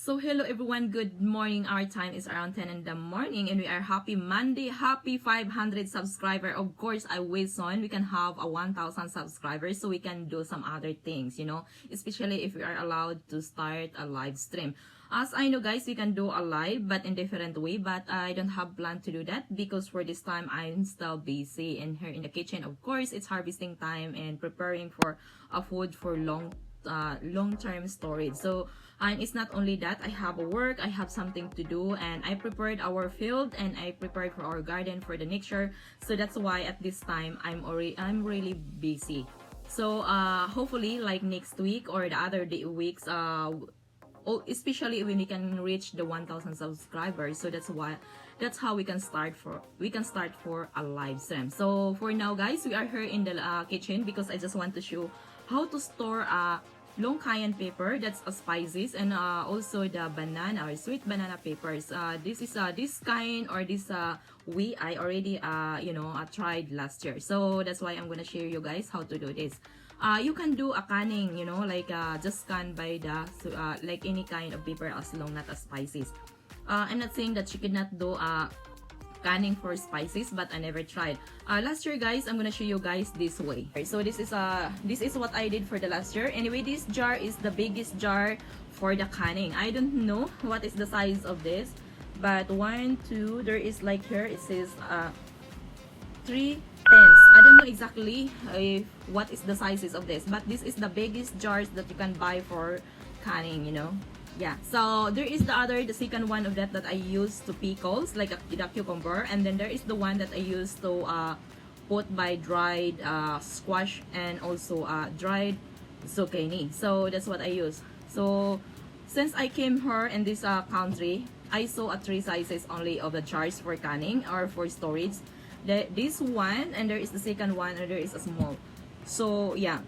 So hello everyone, good morning. Our time is around 10 in the morning and we are happy Monday, happy 500 subscriber. Of course, I wish on we can have a 1,000 subscribers so we can do some other things, you know, especially if we are allowed to start a live stream. As I know guys, we can do a live but in different way, but I don't have plan to do that because for this time I'm still busy in here in the kitchen. Of course, it's harvesting time and preparing for a food for long-term storage. So and it's not only that, I have a work, I have something to do, and I prepared our field and I prepared for our garden for the next year. So that's why at this time I'm really busy. So hopefully like next week or the other weeks, especially when we can reach the 1,000 subscribers. So that's how we can start for a live stream. So for now guys, we are here in the kitchen because I just want to show how to store long cayenne pepper, that's spices, and also the banana or sweet banana peppers. This is this kind or this I already tried last year. So that's why I'm gonna share you guys how to do this. You can do a canning, you know, like just can by the like any kind of pepper as long not as spices. I'm not saying that you cannot do canning for spices, but I never tried. Last year guys, I'm gonna show you guys this way. So this is what I did for the last year. Anyway, this jar is the biggest jar for the canning. I don't know what is the size of this, but 1, 2, there is like here it says 3 tenths. I don't know exactly what is the sizes of this, but this is the biggest jars that you can buy for canning, you know. Yeah, so there is the second one of that I use to pickles, like the cucumber, and then there is the one that I use to put by dried squash and also dried zucchini. So that's what I use. So since I came here in this country, I saw 3 sizes only of the jars for canning or for storage. This one, and there is the second one, and there is a small. So yeah.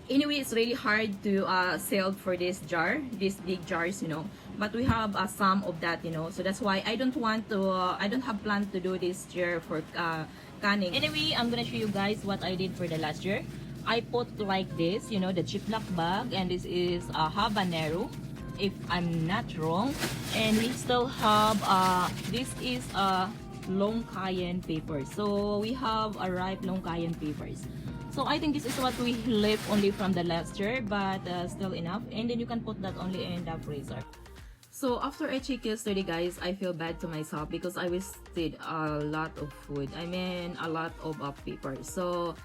Anyway, it's really hard to sell for this jar, these big jars, you know. But we have some of that, you know. So that's why I don't want to, I don't have plan to do this year for canning. Anyway, I'm gonna show you guys what I did for the last year. I put like this, you know, the Ziploc bag, and this is habanero, if I'm not wrong. And we still have, this is long cayenne pepper. So we have a ripe long cayenne peppers. So I think this is what we left only from the last year, but still enough. And then you can put that only in the freezer. So after I checked yesterday guys, I feel bad to myself because I wasted a lot of food. I mean a lot of paper. So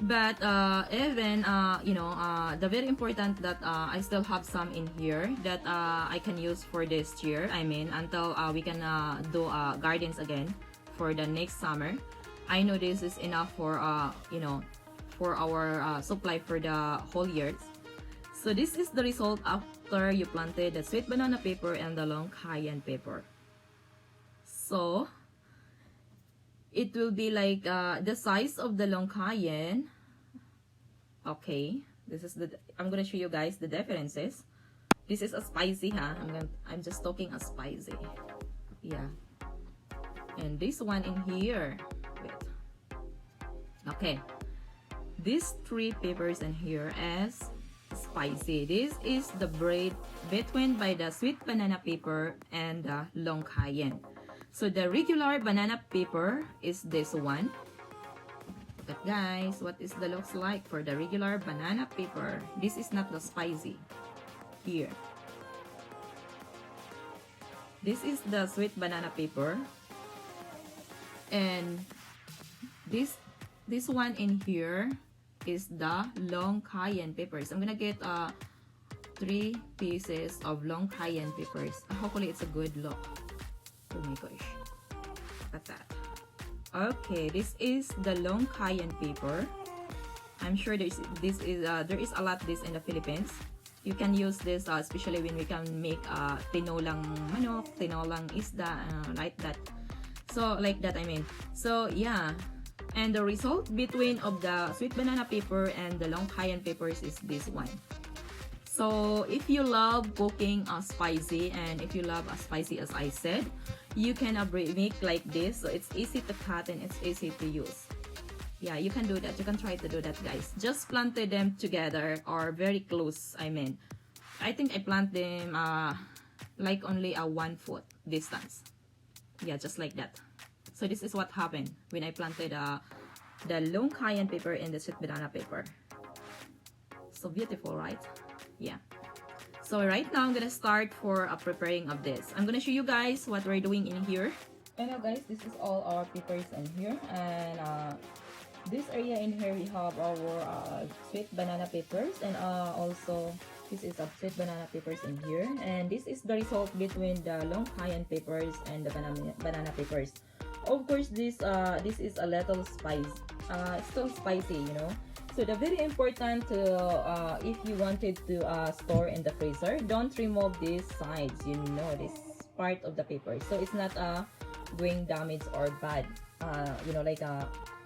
but even you know, the very important that I still have some in here that I can use for this year. I mean until we can do gardens again for the next summer. I know this is enough for you know, for our supply for the whole year. So this is the result after you planted the sweet banana pepper and the long cayenne pepper. So it will be like the size of the long cayenne. Okay, this is I'm gonna show you guys the differences. This is a spicy, huh? I'm just talking a spicy. Yeah, and this one in here. Wait. Okay. These 3 peppers in here as spicy. This is the bread between by the sweet banana pepper and the long cayenne. So the regular banana pepper is this one. Look at guys, what is the looks like for the regular banana pepper. This is not the spicy. Here. This is the sweet banana pepper. And this one in here is the long cayenne peppers. I'm gonna get 3 pieces of long cayenne peppers. Hopefully it's a good look. Oh my gosh, look at that. Okay, this is the long cayenne pepper. I'm sure there is a lot this in the Philippines. You can use this especially when we can make tinolang manok, tinolang isda, like that. So like that I mean. So yeah. And the result between of the sweet banana pepper and the long cayenne peppers is this one. So if you love cooking spicy, and if you love spicy as I said, you can make like this. So it's easy to cut and it's easy to use. Yeah, you can do that. You can try to do that guys. Just planted them together or very close. I mean, I think I plant them like only a 1 foot distance. Yeah, just like that. So this is what happened when I planted the long cayenne pepper and the sweet banana pepper. So beautiful, right? Yeah. So right now I'm gonna start for preparing of this. I'm gonna show you guys what we're doing in here. And now guys, this is all our peppers in here, and this area in here we have our sweet banana peppers, and also this is a sweet banana peppers in here, and this is the result between the long cayenne peppers and the banana peppers. Of course, this is a little still spicy, you know. So the very important to if you wanted to store in the freezer, don't remove these sides, you know, this part of the paper, so it's not going damaged or bad, you know, like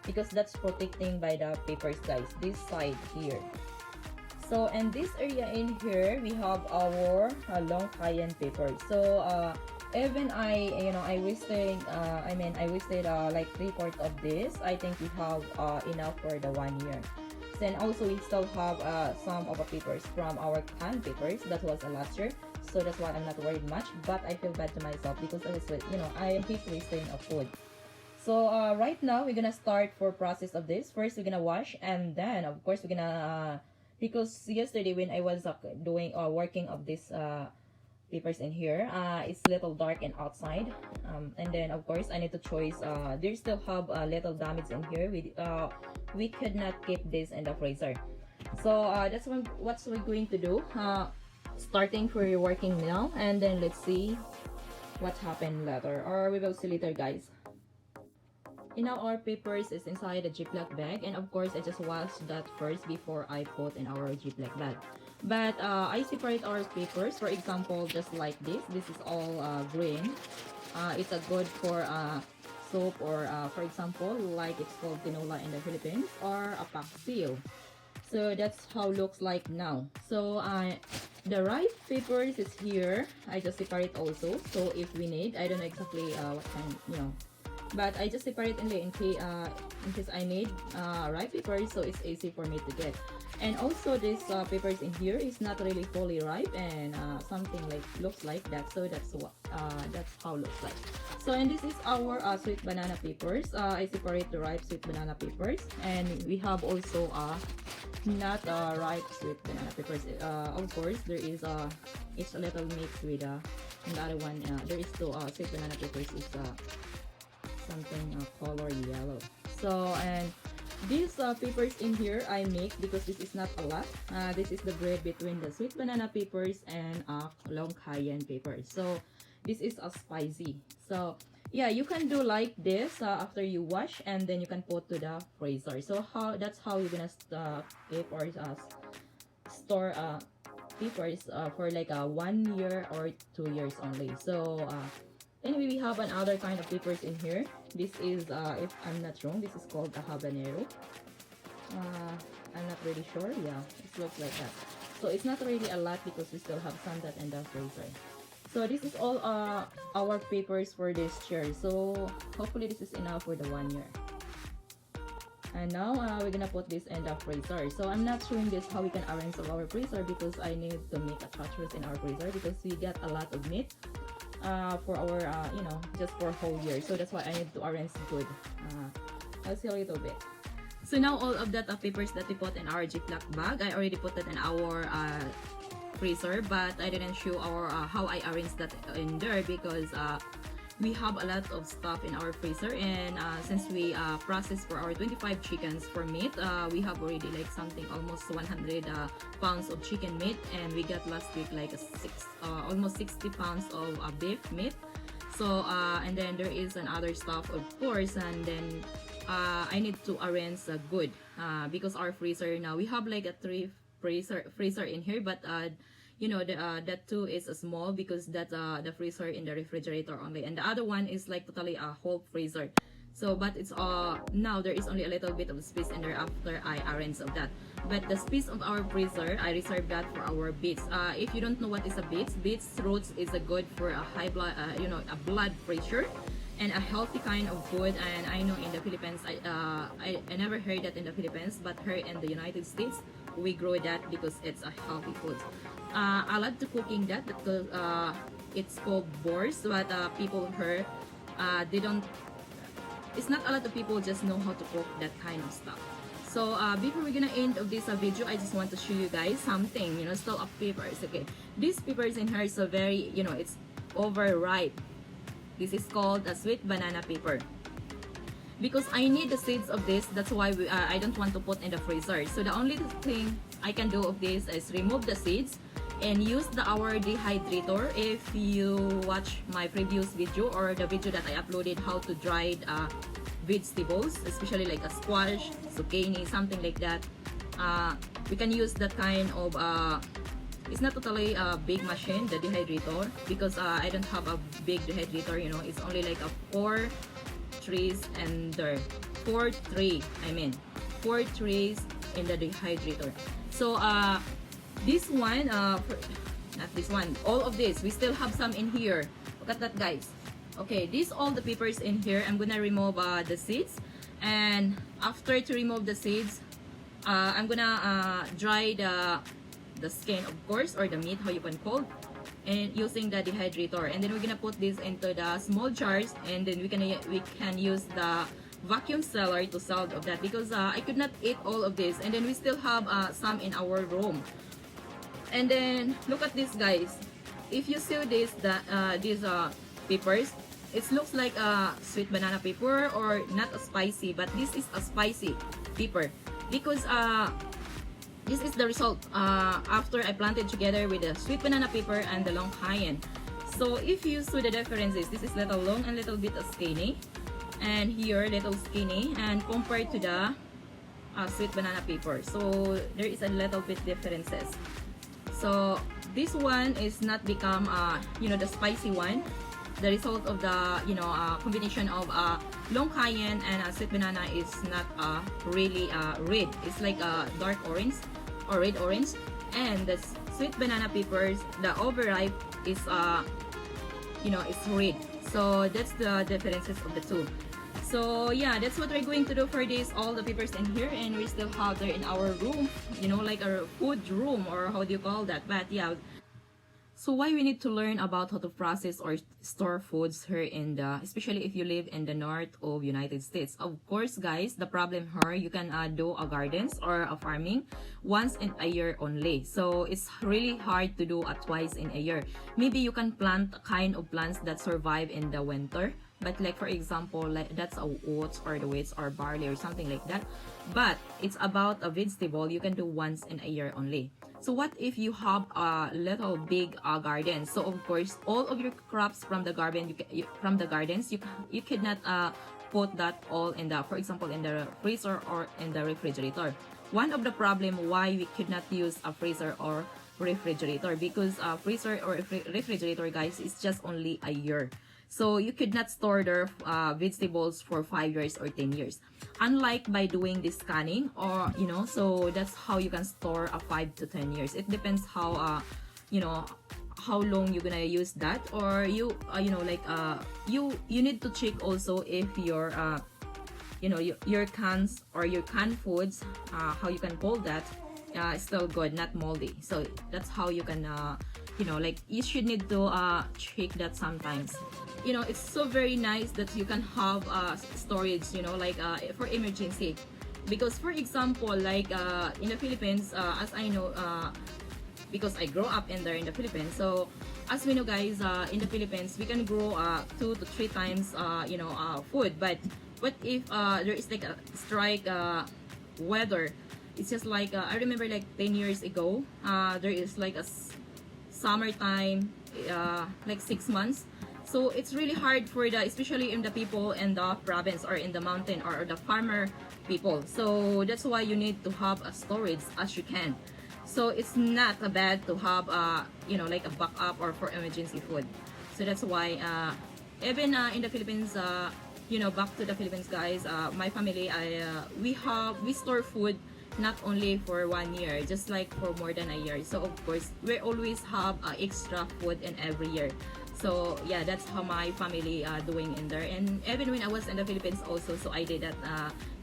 because that's protecting by the papers, guys, this side here. So and this area in here we have our long cayenne pepper. So even I wasted like 3/4 of this. I think we have enough for the 1 year. Then also we still have some of the papers from our canned papers that was last year, so that's why I'm not worried much, but I feel bad to myself because I was, you know, I hate wasting of food. So right now we're gonna start for process of this. First we're gonna wash, and then of course we're gonna because yesterday when I was doing working of this papers in here, it's a little dark and outside, and then of course I need to choose. There still have a little damage in here. We could not keep this in the freezer, so that's what we're going to do. Starting for working now, and then let's see what happened later, or we will see later, guys. And now our papers is inside a Ziploc bag, and of course I just washed that first before I put in our Ziploc bag. But I separate our papers. For example, just like this is all green. It's a good for soup, or for example like it's called tinola in the Philippines, or a paksiw. So that's how it looks like now. So the ripe papers is here. I just separate also, so if we need, I don't know exactly what kind, you know, but I just separate in case I need ripe papers, so it's easy for me to get. And also this papers in here is not really fully ripe, and something like looks like that, so that's how it looks like. So and this is our sweet banana papers. I separate the ripe sweet banana papers, and we have also not ripe sweet banana papers. Of course there is it's a little mixed with the other one. There is still sweet banana papers is something color yellow. So and these papers in here I make because this is not a lot. This is the bread between the sweet banana papers and long cayenne papers. So this is spicy. So yeah, you can do like this after you wash, and then you can put to the freezer. So that's how you're gonna keep or store papers for like 1 year or 2 years only. So anyway, we have another kind of papers in here. This is, if I'm not wrong, this is called a habanero. I'm not really sure. Yeah, it looks like that. So it's not really a lot because we still have some that in the freezer. So this is all our papers for this chair. So hopefully this is enough for the 1 year. And now we're gonna put this in the freezer. So I'm not showing this how we can arrange our freezer because I need to make a chartreuse in our freezer because we get a lot of meat for our you know, just for a whole year. So that's why I need to arrange good. I'll see a little bit. So now all of that papers that we put in our Ziploc bag, I already put that in our freezer, but I didn't show our how I arranged that in there because we have a lot of stuff in our freezer, and since we process for our 25 chickens for meat, we have already like something almost 100 pounds of chicken meat, and we got last week like almost 60 pounds of beef meat. So and then there is another stuff of course, and then I need to arrange good because our freezer now we have like a 3 freezer in here, but you know, that 2 is small because that's the freezer in the refrigerator only, and the other one is like totally a whole freezer. So but it's now there is only a little bit of space in there after I arrange of that. But the space of our freezer, I reserve that for our beets. If you don't know what is a beets roots is a good for a high blood, you know, a blood pressure and a healthy kind of food. And I know in the Philippines, I never heard that in the Philippines, but here in the United States we grow that because it's a healthy food. I love to cooking that because it's called boars, but people here, they don't, it's not a lot of people just know how to cook that kind of stuff. So before we're gonna end of this video, I just want to show you guys something, you know, still of peppers. Okay, these peppers in here is a very, you know, it's overripe. This is called a sweet banana pepper. Because I need the seeds of this, that's why I don't want to put in the freezer. So the only thing I can do of this is remove the seeds and use our dehydrator. If you watch my previous video or the video that I uploaded how to dry vegetables, especially like a squash, zucchini, something like that, we can use that kind of it's not totally a big machine, the dehydrator, because I don't have a big dehydrator, you know. It's only like a 4 trays and there 4 trays in the dehydrator. So this one, not this one, all of this, we still have some in here. Look at that, guys. Okay, these all the peppers in here. I'm gonna remove the seeds, and after to remove the seeds, I'm gonna dry the skin, of course, or the meat, how you can call, and using the dehydrator. And then we're gonna put this into the small jars, and then we can use the vacuum sealer to sell of that, because I could not eat all of this, and then we still have some in our room. And then look at this, guys. If you see this, these peppers, it looks like a sweet banana pepper or not a spicy, but this is a spicy pepper, because this is the result after I planted together with the sweet banana pepper and the long cayenne. So if you see the differences, this is little long and little bit skinny, and here little skinny, and compared to the sweet banana pepper, so there is a little bit differences. So this one is not become you know, the spicy one. The result of the, you know, combination of long cayenne and sweet banana is not really red. It's like a dark orange or red orange, and the sweet banana peppers, the overripe is you know, it's red. So that's the differences of the two. So yeah, that's what we're going to do for this, all the peppers in here, and we still have there in our room, you know, like our food room, or how do you call that? But yeah, so why we need to learn about how to process or store foods here in the, especially if you live in the north of United States. Of course, guys, the problem here, you can do a gardens or a farming once in a year only. So it's really hard to do twice in a year. Maybe you can plant kind of plants that survive in the winter, but like for example, like that's a oats or the wheats or barley or something like that. But it's about a vegetable you can do once in a year only. So what if you have a little big garden? So of course, all of your crops from the garden, you cannot put that all in the, for example, in the freezer or in the refrigerator. One of the problem why we could not use a freezer or refrigerator, because freezer or refrigerator, guys, is just only a year. So you could not store their vegetables for 5 years or 10 years. Unlike by doing this scanning, or you know, so that's how you can store a 5 to 10 years. It depends how you know, how long you're gonna use that, or you you know, like you need to check also if your you know, your cans or your canned foods, how you can call that, still good, not moldy. So that's how you can you know, like you should need to check that sometimes. You know, it's so very nice that you can have storage, you know, like for emergency. Because for example, like in the Philippines, as I know, because I grew up in there in the Philippines, so as we know, guys, in the Philippines we can grow 2 to 3 times you know, food. But what if there is like a strike weather? It's just like I remember like 10 years ago, there is like a summertime, like 6 months. So it's really hard for the, especially in the people in the province or in the mountain or the farmer people. So that's why you need to have a storage as you can. So it's not bad to have you know, like a backup or for emergency food. So that's why even in the Philippines, you know, back to the Philippines, guys, my family, we store food not only for 1 year, just like for more than a year. So of course we always have extra food in every year. So yeah, that's how my family doing in there. And even when I was in the Philippines also, so I did that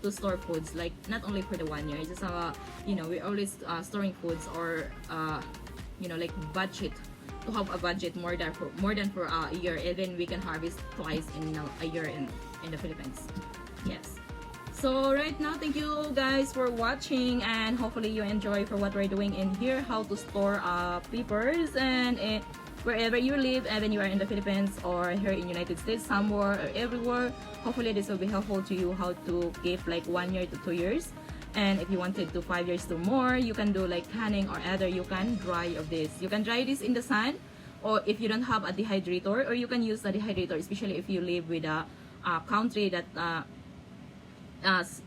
to store foods, like not only for the 1 year, just you know, we're always storing foods, or you know, like budget to have a budget more than for a year, and then we can harvest twice in a year in the Philippines. Yes. So right now, thank you guys for watching, and hopefully you enjoy for what we're doing in here, how to store peppers, and wherever you live, even you are in the Philippines or here in United States, somewhere or everywhere. Hopefully this will be helpful to you how to keep like 1 year to 2 years. And if you wanted to 5 years to more, you can do like canning, or either you can dry of this. You can dry this in the sun, or if you don't have a dehydrator, or you can use a dehydrator, especially if you live with a country that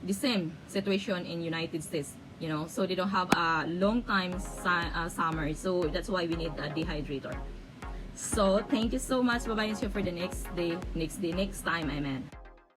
the same situation in United States, you know, so they don't have a long time summer, so that's why we need a dehydrator. So thank you so much. Bye bye, and see you for the next time, amen.